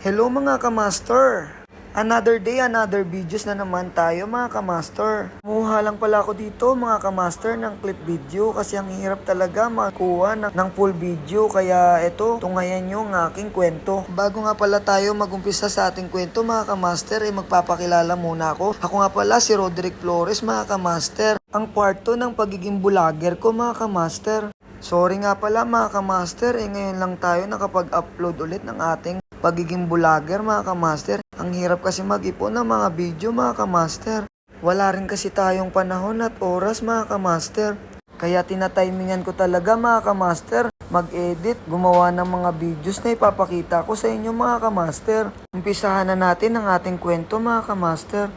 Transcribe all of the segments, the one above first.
Hello mga kamaster! Another day, another videos na naman tayo mga kamaster. Kumuha lang pala ako dito mga kamaster ng clip video kasi ang hirap talaga makuha ng full video. Kaya ito ngayon yung aking kwento. Bago nga pala tayo magumpisa sa ating kwento mga kamaster, magpapakilala muna ako. Ako nga pala si Roderick Flores mga kamaster. Ang part 2 ng pagiging vlogger ko mga kamaster. Sorry nga pala mga kamaster, ngayon lang tayo nakapag-upload ulit ng ating pagiging vlogger mga kamaster. Ang hirap kasi mag-ipon ng mga video mga kamaster. Wala rin kasi tayong panahon at oras mga kamaster. Kaya tinatimingan ko talaga mga kamaster mag-edit, gumawa ng mga videos na ipapakita ko sa inyo mga kamaster. Umpisahan na natin ang ating kwento mga kamaster.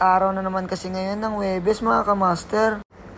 Araw na naman kasi ngayon ng Huwebes mga kamaster.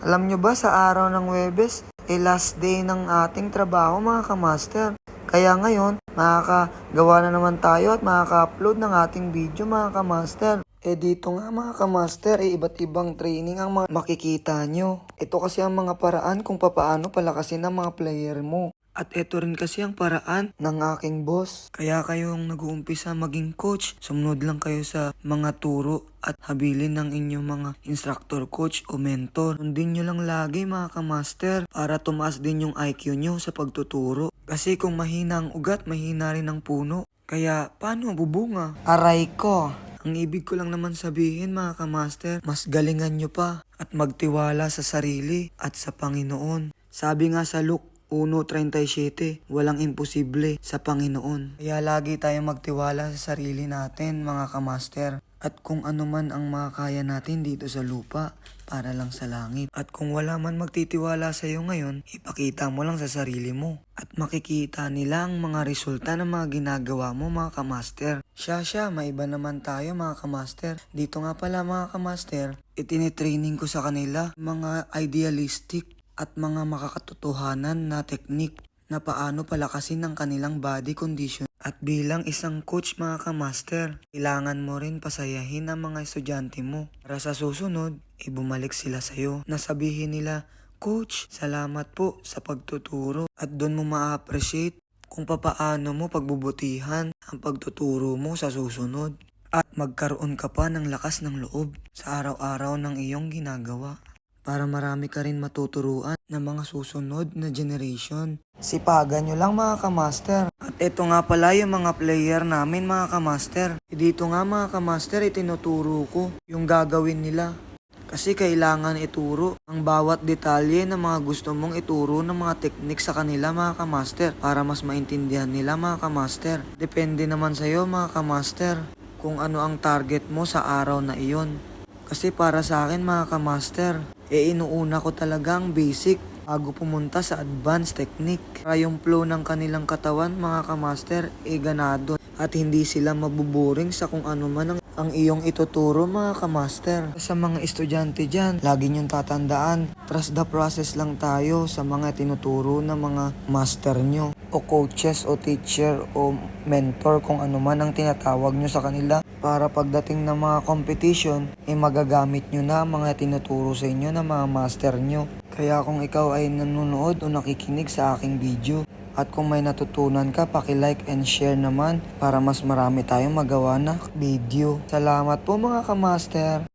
Alam nyo ba sa araw ng Huwebes, last day ng ating trabaho mga kamaster. Kaya ngayon, makakagawa na naman tayo at makaka-upload ng ating video mga kamaster. Dito nga mga kamaster, iba't ibang training ang mga makikita nyo. Ito kasi ang mga paraan kung papaano palakasin ang mga player mo. At ito rin kasi ang paraan ng aking boss. Kaya kayong nag-uumpisa maging coach, sumunod lang kayo sa mga turo at habilin ng inyong mga instructor, coach o mentor. Sundin nyo lang lagi mga kamaster para tumaas din yung IQ nyo sa pagtuturo. Kasi kung mahina ang ugat, mahina rin ang puno. Kaya paano mabubunga? Aray ko! Ang ibig ko lang naman sabihin mga kamaster, mas galingan nyo pa at magtiwala sa sarili at sa Panginoon. Sabi nga sa Luke 1:37, walang imposible sa Panginoon. Kaya lagi tayong magtiwala sa sarili natin mga kamaster. At kung ano man ang makakaya natin dito sa lupa, para lang sa langit. At kung wala man magtitiwala sa iyo ngayon, ipakita mo lang sa sarili mo. At makikita nila ang mga resulta ng mga ginagawa mo mga kamaster. Siya, maiba naman tayo mga kamaster. Dito nga pala mga kamaster, itinitraining ko sa kanila mga idealistic at mga makakatotohanan na teknik na paano palakasin ang kanilang body condition. At bilang isang coach mga kamaster, kailangan mo rin pasayahin ang mga estudyante mo. Para sa susunod, bumalik sila sa'yo. Nasabihin nila, Coach, salamat po sa pagtuturo. At doon mo ma-appreciate kung papaano mo pagbubutihan ang pagtuturo mo sa susunod. At magkaroon ka pa ng lakas ng loob sa araw-araw ng iyong ginagawa. Para marami ka rin matuturuan ng mga susunod na generation. Sipagan nyo lang mga kamaster. At ito nga pala yung mga player namin mga kamaster. Dito nga mga kamaster, itinuturo ko yung gagawin nila. Kasi kailangan ituro ang bawat detalye na mga gusto mong ituro ng mga teknik sa kanila mga kamaster. Para mas maintindihan nila mga kamaster. Depende naman sa'yo mga kamaster kung ano ang target mo sa araw na iyon. Kasi para sa akin mga kamaster, inuuna ko talaga ang basic bago pumunta sa advanced technique. Para yung flow ng kanilang katawan mga kamaster, ganado. At hindi sila mabuboring sa kung ano man ang iyong ituturo mga kamaster. Sa mga estudyante dyan, lagi nyong tatandaan, trust the process lang tayo sa mga tinuturo ng mga master nyo o coaches o teacher o mentor kung ano man ang tinatawag nyo sa kanila. Para pagdating ng mga competition, magagamit nyo na mga tinuturo sa inyo ng mga master nyo. Kaya kung ikaw ay nanonood o nakikinig sa aking video, at kung may natutunan ka, paki-like and share naman para mas marami tayong magawa na video. Salamat po mga kamaster!